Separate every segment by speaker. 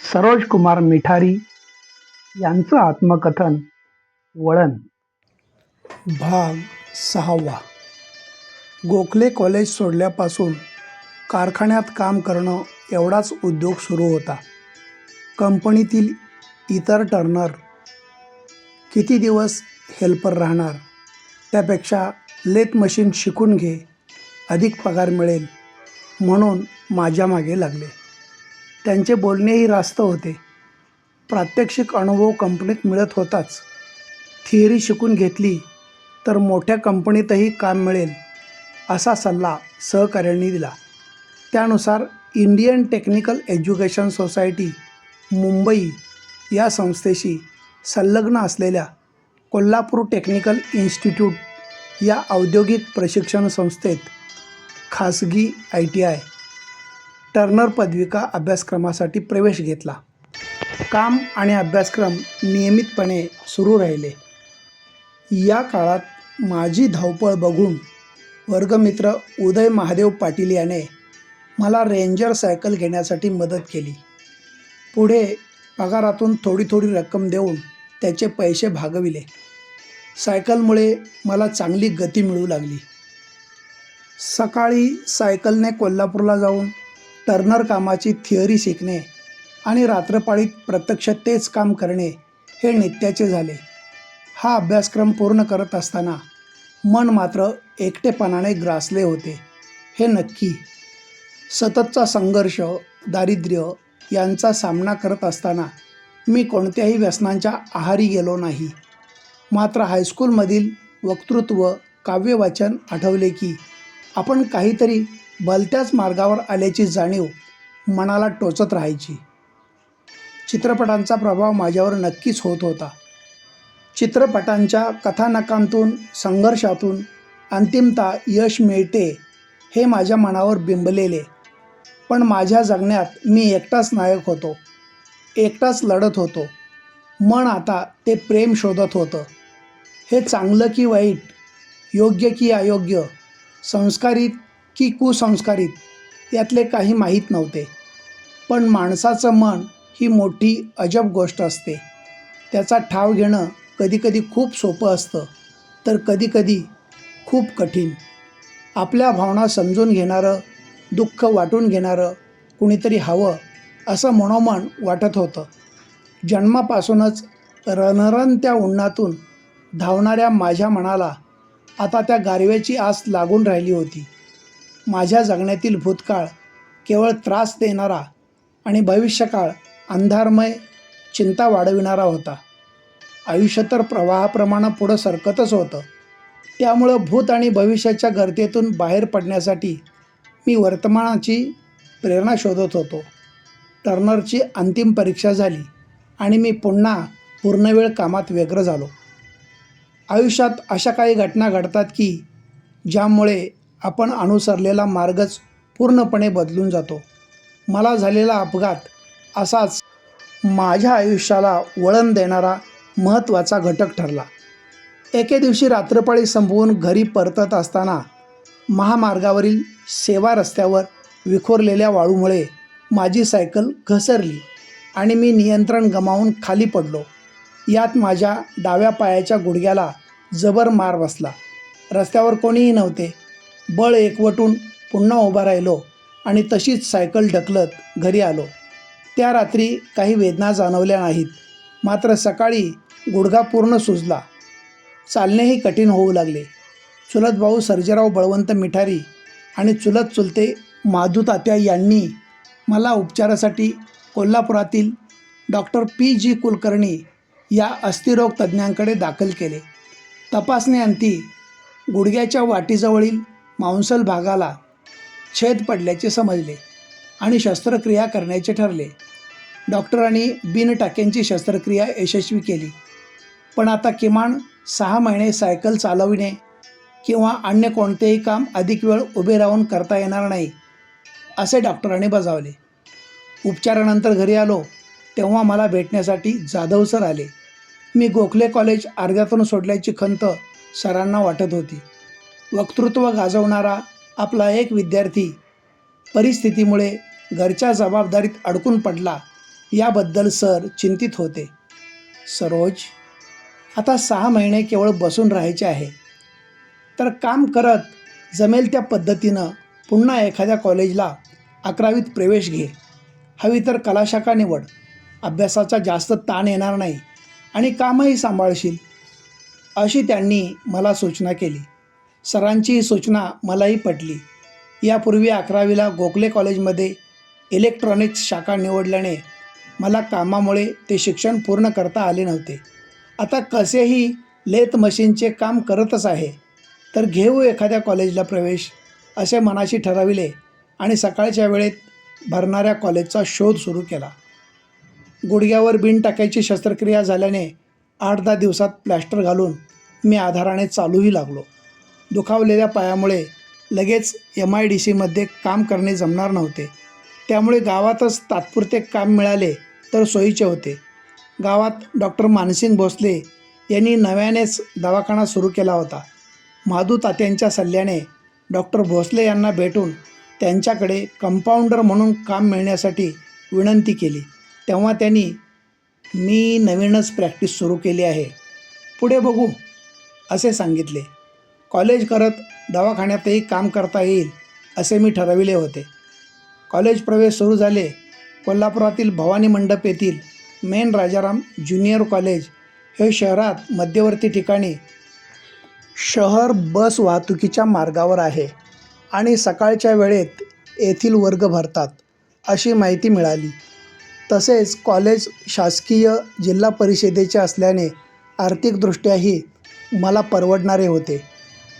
Speaker 1: सरोज कुमार मिठारी यांचं आत्मकथन वळण.
Speaker 2: भाग 6. गोखले कॉलेज सोडल्यापासून कारखान्यात काम करणं एवढाच उद्योग सुरू होता. कंपनीतील इतर टर्नर किती दिवस हेल्पर राहणार, त्यापेक्षा लेथ मशीन शिकून घे, अधिक पगार मिळेल म्हणून माझ्या मागे लागले. त्यांचे बोलणेही रास्त होते. प्रात्यक्षिक अनुभव कंपनीत मिळत होताच. थिअरी शिकून घेतली तर मोठ्या कंपनीतही काम मिळेल असा सल्ला सहकाऱ्यांनी दिला. त्यानुसार Indian technical education society Mumbai या संस्थेशी संलग्न असलेल्या कोल्हापूर टेक्निकल इन्स्टिट्यूट या औद्योगिक प्रशिक्षण संस्थेत खासगी ITI टर्नर पदविका अभ्यासक्रमासाठी प्रवेश घेतला. काम आणि अभ्यासक्रम नियमितपणे सुरू राहिले. या काळात माझी धावपळ बघून वर्गमित्र उदय महादेव पाटील याने मला रेंजर सायकल घेण्यासाठी मदत केली. पुढे पगारातून थोडी थोडी रक्कम देऊन त्याचे पैसे भागविले. सायकलमुळे मला चांगली गती मिळू लागली. सकाळी सायकलने कोल्हापूरला जाऊन टर्नर कामाची थिअरी शिकणे आणि रात्रपाळीत प्रत्यक्ष तेच काम करणे हे नित्याचे झाले. हा अभ्यासक्रम पूर्ण करत असताना मन मात्र एकटेपणाने ग्रासले होते, हे नक्की. सततचा संघर्ष, दारिद्र्य यांचा सामना करत असताना मी कोणत्याही व्यसनांच्या आहारी गेलो नाही. मात्र हायस्कूलमधील वक्तृत्व, काव्यवाचन आठवले की आपण काहीतरी भलत्याच मार्गावर आल्याची जाणीव मनाला टोचत राहायची. चित्रपटांचा प्रभाव माझ्यावर नक्कीच होत होता. चित्रपटांच्या कथानकांतून, संघर्षातून अंतिमतः यश मिळते हे माझ्या मनावर बिंबलेले. पण माझ्या जगण्यात मी एकटाच नायक होतो, एकटाच लढत होतो. मन आता ते प्रेम शोधत होतं. हे चांगलं की वाईट, योग्य की अयोग्य, संस्कारित की कुसंस्कारित यातले काही माहीत नव्हते. पण माणसाचं मन ही मोठी अजब गोष्ट असते. त्याचा ठाव घेणं कधीकधी खूप सोपं असतं, तर कधीकधी खूप कठीण. आपल्या भावना समजून घेणारं, दुःख वाटून घेणारं कुणीतरी हवं असं मनोमन वाटत होतं. जन्मापासूनच रणरणत्या उन्हातून धावणाऱ्या माझ्या मनाला आता त्या गारव्याची आस लागून राहिली होती. माझ्या जगण्यातील भूतकाळ केवळ त्रास देणारा आणि भविष्यकाळ अंधारमय, चिंता वाढविणारा होता. आयुष्य तर प्रवाहाप्रमाणे पुढं सरकतच होतं. त्यामुळं भूत आणि भविष्याच्या गर्तेतून बाहेर पडण्यासाठी मी वर्तमानाची प्रेरणा शोधत होतो. टर्नरची अंतिम परीक्षा झाली आणि मी पुन्हा पूर्णवेळ कामात व्यग्र झालो. आयुष्यात अशा काही घटना घडतात की ज्यामुळे आपण अनुसरलेला मार्गच पूर्णपणे बदलून जातो. मला झालेला अपघात असाच माझ्या आयुष्याला वळण देणारा महत्त्वाचा घटक ठरला. एके दिवशी रात्रपाळी संपवून घरी परतत असताना महामार्गावरील सेवा रस्त्यावर विखुरलेल्या वाळूमुळे माझी सायकल घसरली आणि मी नियंत्रण गमावून खाली पडलो. यात माझ्या डाव्या पायाच्या गुडघ्याला जबर मार बसला. रस्त्यावर कोणीही नव्हते. बळ एकवटून पुन्हा उभा राहिलो आणि तशीच सायकल ढकलत घरी आलो. त्या रात्री काही वेदना जाणवल्या नाहीत. मात्र सकाळी गुडघा पूर्ण सुजला. चालणेही कठीण होऊ लागले. चुलत भाऊ सर्जेराव बळवंत मिठारी आणि चुलत चुलते माधू तात्या यांनी मला उपचारासाठी कोल्हापुरातील डॉक्टर PG कुलकर्णी या अस्थिरोग तज्ज्ञांकडे दाखल केले. तपासणीअंती गुडघ्याच्या वाटीजवळील मांसल भागाला छेद पडल्याचे समजले आणि शस्त्रक्रिया करण्याचे ठरले. डॉक्टरांनी बिनटाक्यांची शस्त्रक्रिया यशस्वी केली. पण आता किमान 6 महिने सायकल चालविणे किंवा अन्य कोणतेही काम अधिक वेळ उभे राहून करता येणार नाही असे डॉक्टरांनी बजावले. उपचारानंतर घरी आलो तेव्हा मला भेटण्यासाठी जाधव सर आले. मी गोखले कॉलेज अर्ध्यातून सोडल्याची खंत सरांना वाटत होती. वक्तृत्व गाजवणारा आपला एक विद्यार्थी परिस्थितीमुळे घरच्या जबाबदारीत अडकून पडला याबद्दल सर चिंतित होते. सरोज, आता 6 महिने केवळ बसून राहायचे आहे. तर काम करत जमेल त्या पद्धतीनं पुन्हा एखाद्या कॉलेजला 11वीत प्रवेश घे. हवी तर कलाशाखा निवड. अभ्यासाचा जास्त ताण येणार नाही आणि कामही सांभाळशील, अशी त्यांनी मला सूचना केली. सरांची ही सूचना मलाही पटली. यापूर्वी 11वीला गोखले कॉलेजमध्ये इलेक्ट्रॉनिक्स शाखा निवडल्याने मला कामामुळे ते शिक्षण पूर्ण करता आले नव्हते. आता कसेही लेथ मशीनचे काम करतच आहे, तर घेऊ एखाद्या कॉलेजला प्रवेश, असे मनाशी ठरविले आणि सकाळच्या वेळेत भरणाऱ्या कॉलेजचा शोध सुरू केला. गुडघ्यावर बीन टाकायची शस्त्रक्रिया झाल्याने 8-10 दिवसात प्लॅस्टर घालून मी आधाराने चालूही लागलो. दुखावलेल्या पायामुळे लगेच MIDCमध्ये काम करणे जमणार नव्हते. त्यामुळे गावातच तात्पुरते काम मिळाले तर सोयीचे होते. गावात डॉक्टर मानसिंग भोसले यांनी नव्यानेच दवाखाना सुरू केला होता. माधू तात्यांच्या सल्ल्याने डॉक्टर भोसले यांना भेटून त्यांच्याकडे कंपाऊंडर म्हणून काम मिळण्यासाठी विनंती केली. तेव्हा त्यांनी, मी नवीनच प्रॅक्टिस सुरू केली आहे, पुढे बघू, असे सांगितले. कॉलेज करत दवाखान्यातही काम करता येईल असे मी ठरविले होते. कॉलेज प्रवेश सुरू झाले. कोल्हापुरातील भवानी मंडप येथील मेन राजाराम ज्युनियर कॉलेज हे शहरात मध्यवर्ती ठिकाणी शहर बस वाहतुकीच्या मार्गावर आहे आणि सकाळच्या वेळेत येथील वर्ग भरतात, अशी माहिती मिळाली. तसेच कॉलेज शासकीय जिल्हा परिषदेचे असल्याने आर्थिकदृष्ट्याही मला परवडणारे होते.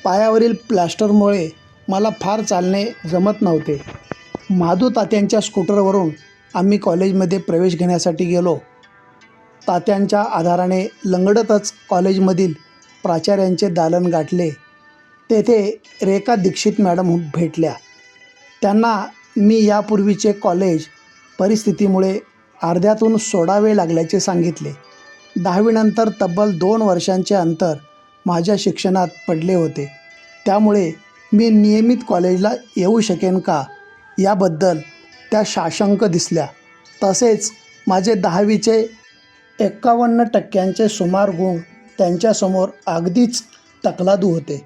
Speaker 2: पायावरील प्लॅस्टरमुळे मला फार चालणे जमत नव्हते. माधू तात्यांच्या स्कूटरवरून आम्ही कॉलेजमध्ये प्रवेश घेण्यासाठी गेलो. तात्यांच्या आधाराने लंगडतच कॉलेजमधील प्राचार्यांचे दालन गाठले. तेथे रेखा दीक्षित मॅडम भेटल्या. त्यांना मी यापूर्वीचे कॉलेज परिस्थितीमुळे अर्ध्यातून सोडावे लागल्याचे सांगितले. 10वीनंतर तब्बल 2 वर्षांचे अंतर माझ्या शिक्षणात पडले होते. त्यामुळे मी नियमित कॉलेजला येऊ शकेन का याबद्दल त्या साशंक दिसल्या. तसेच माझे 10वीचे 51% सुमार गुण त्यांच्यासमोर अगदीच तकलादू होते.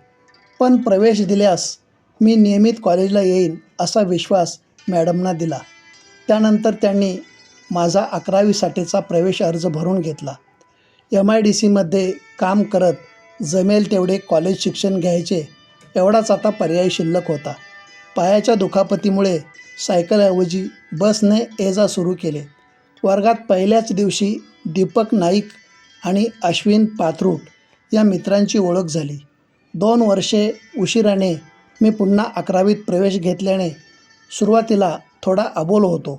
Speaker 2: पण प्रवेश दिल्यास मी नियमित कॉलेजला येईन असा विश्वास मॅडमना दिला. त्यानंतर त्यांनी माझा 11वीसाठीचा प्रवेश अर्ज भरून घेतला. MIDCमध्ये काम करत जमेल तेवढे कॉलेज शिक्षण घ्यायचे एवढाच आता पर्याय शिल्लक होता. पायाच्या दुखापतीमुळे सायकलऐवजी बसने ये-जा सुरू केले. वर्गात पहिल्याच दिवशी दीपक नाईक आणि अश्विन पाथरूट या मित्रांची ओळख झाली. 2 वर्षे उशिराने मी पुन्हा 11वीत प्रवेश घेतल्याने सुरुवातीला थोडा अबोल होतो,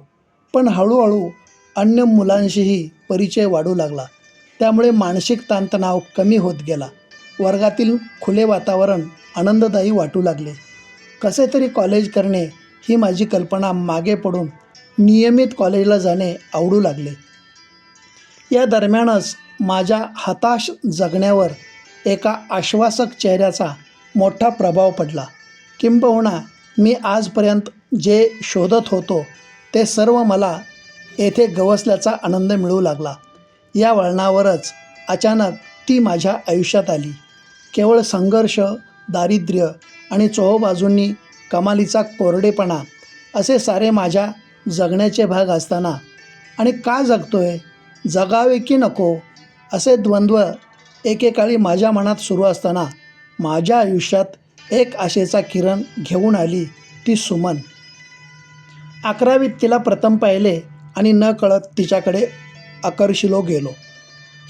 Speaker 2: पण हळूहळू अन्य मुलांशीही परिचय वाढू लागला. त्यामुळे मानसिक ताणतणाव कमी होत गेला. वर्गातील खुले वातावरण आनंददायी वाटू लागले. कसे तरी कॉलेज करणे ही माझी कल्पना मागे पडून नियमित कॉलेजला जाणे आवडू लागले. या दरम्यानच माझ्या हताश जगण्यावर एका आश्वासक चेहऱ्याचा मोठा प्रभाव पडला. किंबहुना मी आजपर्यंत जे शोधत होतो ते सर्व मला येथे गवसल्याचा आनंद मिळू लागला. या वळणावरच अचानक ती माझ्या आयुष्यात आली. केवळ संघर्ष, दारिद्र्य आणि चोहोबाजूंनी कमालीचा कोरडेपणा असे सारे माझ्या जगण्याचे भाग असताना आणि का जगतोय, जगावे की नको असे द्वंद्व एकेकाळी माझ्या मनात सुरू असताना माझ्या आयुष्यात एक आशेचा किरण घेऊन आली ती सुमन. 11वीत तिला प्रथम पाहिले आणि नकळत तिच्याकडे आकर्षिलो गेलो.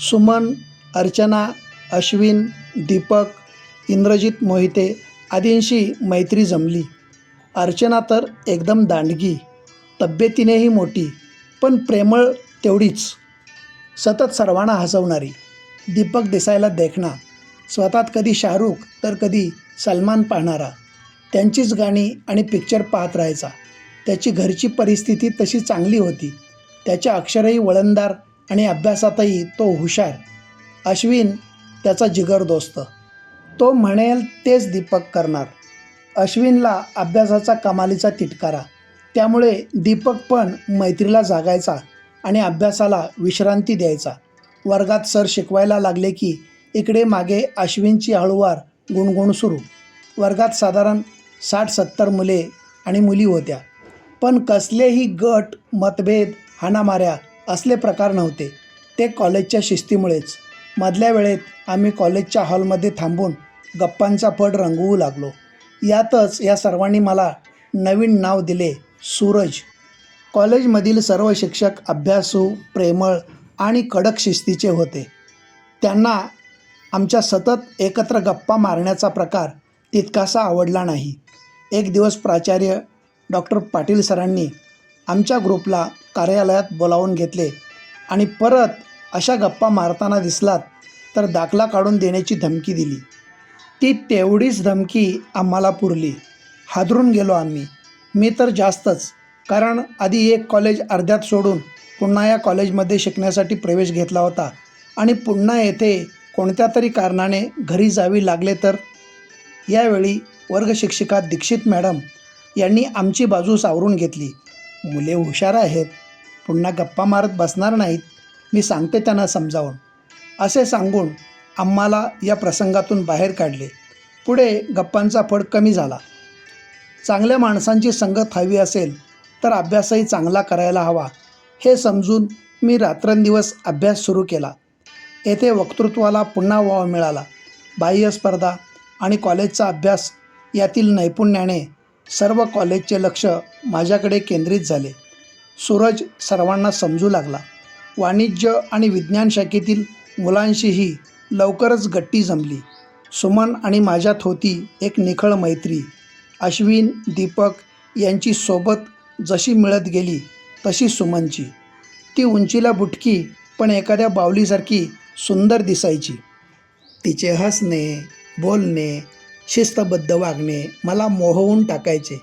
Speaker 2: सुमन, अर्चना, अश्विन, दीपक, इंद्रजित मोहिते आदींशी मैत्री जमली. अर्चना तर एकदम दांडगी, तब्येतीनेही मोठी, पण प्रेमळ तेवढीच, सतत सर्वांना हसवणारी. दीपक दिसायला देखणा, स्वतःत कधी शाहरुख तर कधी सलमान पाहणारा. त्यांचीच गाणी आणि पिक्चर पाहत राहायचा. त्याची घरची परिस्थिती तशी चांगली होती. त्याचे अक्षरही वळणदार आणि अभ्यासातही तो हुशार. अश्विन त्याचा जिगर दोस्त. तो म्हणेल तेच दीपक करणार. अश्विनला अभ्यासाचा कमालीचा तिटकारा. त्यामुळे दीपक पण मैत्रीला जागायचा आणि अभ्यासाला विश्रांती द्यायचा. वर्गात सर शिकवायला लागले की इकडे मागे अश्विनची हळूवार गुणगुण सुरू. वर्गात साधारण 60-70 मुले आणि मुली होत्या, पण कसलेही गट, मतभेद, हाणामाऱ्या असले प्रकार नव्हते. ते कॉलेजच्या शिस्तीमुळेच. मधल्या वेळेत आम्ही कॉलेजच्या हॉलमध्ये थांबून गप्पांचा पड रंगवू लागलो. यातच या सर्वांनी मला नवीन नाव दिले, सूरज. कॉलेजमधील सर्व शिक्षक अभ्यासू, प्रेमळ आणि कडक शिस्तीचे होते. त्यांना आमच्या सतत एकत्र गप्पा मारण्याचा प्रकार तितकासा आवडला नाही. एक दिवस प्राचार्य डॉक्टर पाटील सरांनी आमच्या ग्रुपला कार्यालयात बोलावून घेतले आणि परत अशा गप्पा मारताना दिसलात तर दाखला काढून देण्याची धमकी दिली. ती तेवढीच धमकी आम्हाला पुरली. हादरून गेलो आम्ही. मी तर जास्तच, कारण आधी एक कॉलेज अर्ध्यात सोडून पुन्हा या कॉलेजमध्ये शिकण्यासाठी प्रवेश घेतला होता आणि पुन्हा येथे कोणत्या तरी कारणाने घरी जावी लागले तर. यावेळी वर्गशिक्षिका दीक्षित मॅडम यांनी आमची बाजू सावरून घेतली. मुले हुशार आहेत, पुन्हा गप्पा मारत बसणार नाहीत, मी सांगते त्यांना समजावून, असे सांगून आम्हाला या प्रसंगातून बाहेर काढले. पुढे गप्पांचा फड कमी झाला. चांगल्या माणसांची संगत हवी असेल तर अभ्यासही चांगला करायला हवा हे समजून मी रात्रंदिवस अभ्यास सुरू केला. येथे वक्तृत्वाला पुन्हा वाव मिळाला. बाह्य स्पर्धा आणि कॉलेजचा अभ्यास यातील नैपुण्याने सर्व कॉलेजचे लक्ष माझ्याकडे केंद्रित झाले. सूरज सर्वांना समजू लागला. वाणिज्य आणि विज्ञान शाखेतील मुलांशीही लवकरच गट्टी जमली. सुमन आणि माझ्यात होती एक निखळ मैत्री. अश्विन, दीपक यांची सोबत जशी मिळत गेली तशी सुमनची. ती उंचीला बुटकी पण एखाद्या बावलीसारखी सुंदर दिसायची. तिचे हसणे, बोलणे, शिस्तबद्ध वागणे मला मोहवून टाकायचे.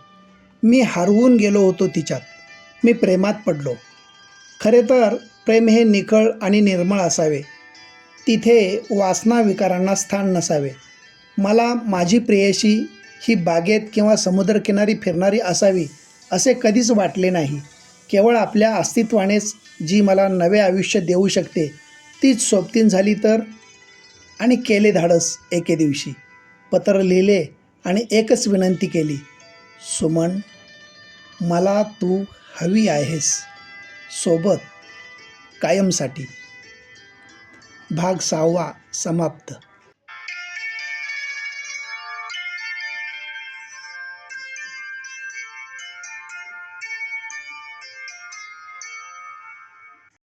Speaker 2: मी हरवून गेलो होतो तिच्यात. मी प्रेमात पडलो. खरे तर प्रेम हे निखळ आणि निर्मळ असावे. तिथे वासना विकारांना स्थान नसावे. मला माझी प्रेयसी ही बागेत किंवा समुद्रकिनारी फिरणारी असावी असे कधीच वाटले नाही. केवळ आपल्या अस्तित्वानेच जी मला नवे आयुष्य देऊ शकते तीच सोबतीन झाली तर. आणि केले धाडस. एके दिवशी पत्र लिहिले आणि एकच विनंती केली, सुमन, मला तू हवी आहेस, सोबत, कायमसाठी. भाग 6 समाप्त.